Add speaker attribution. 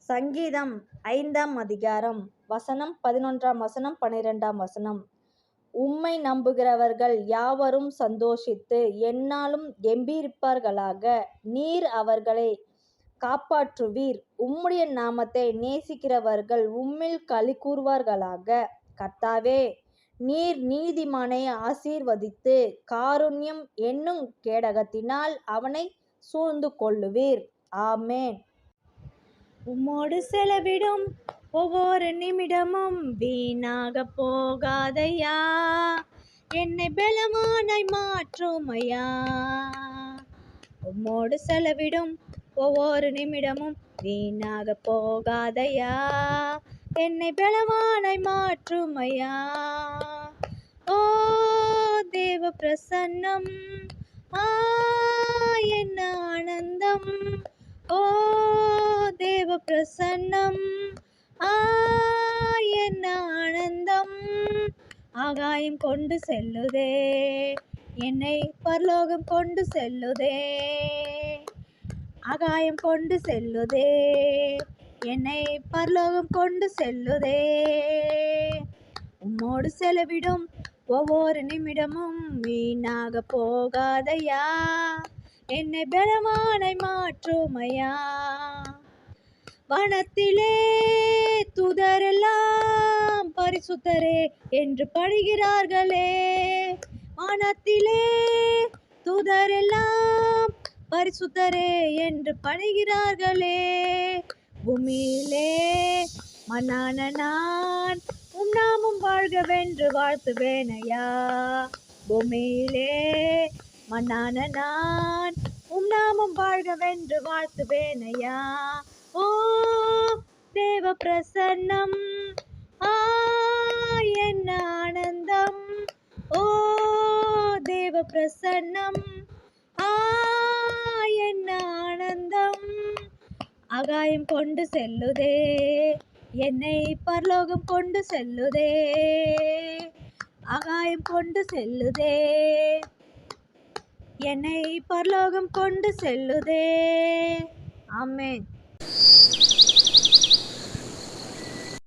Speaker 1: சங்கீதம் 5ஆம் அதிகாரம் வசனம் 11ஆம் வசனம் 12ஆம் வசனம். உம்மை நம்புகிறவர்கள் யாவரும் சந்தோஷித்து எந்நாளும் கெம்பீரிப்பார்களாக. நீர் அவர்களை காப்பாற்றுவீர். உம்முடைய நாமத்தை நேசிக்கிறவர்கள் உம்மில் களி கூறுவார்களாக. கர்த்தாவே, நீர் நீதிமானை ஆசீர்வதித்து காருண்யம் என்னும் கேடகத்தினால் அவனை சூழ்ந்து கொள்ளுவீர். ஆமென். உம்மோடு செலவிடும் ஒவ்வொரு நிமிடமும் வீணாக போகாதையா, என்னை பலவானாய் மாற்றும் ஐயா. உம்மோடு செலவிடும் ஒவ்வொரு நிமிடமும் வீணாக போகாதையா, என்னை பலவானாய் மாற்றும் ஐயா. ஓ தேவ பிரசன்னம், என்ன ஆனந்தம். ஓ தேவ பிரசன்னம், என்ன ஆனந்தம். ஆகாயம் கொண்டு செல்லுதே, என்னை பரலோகம் கொண்டு செல்லுதே. ஆகாயம் கொண்டு செல்லுதே, என்னை பரலோகம் கொண்டு செல்லுதே. உம்மோடு செலவிடும் ஒவ்வொரு நிமிடமும் வீணாக போகாதையா, என்னை பலவானாய் மாற்றும் ஐயா. வனத்திலே தூதரெல்லாம் பரிசுத்தரே என்று பணிகிறார்களே. வானத்திலே தூதரெல்லாம் பரிசுத்தரே என்று பணிகிறார்களே. பூமியிலே மன்னான நான் உம் நாமம் வாழ்கவென்று வாழ்த்துவேனையா. பூமியிலே மன்னான நான் உம் நாமம் வாழ்கவென்று வாழ்த்துவேனையா. ஓ தேவ பிரசன்னம், என்ன ஆனந்தம். ஓ தேவ பிரசன்னம், என்ன ஆனந்தம். ஆகாயம் கொண்டு செல்லுதே, என்னை பரலோகம் கொண்டு செல்லுதே. ஆகாயம் கொண்டு செல்லுதே, என்னை பரலோகம் கொண்டு செல்லுதே. ஆமென்.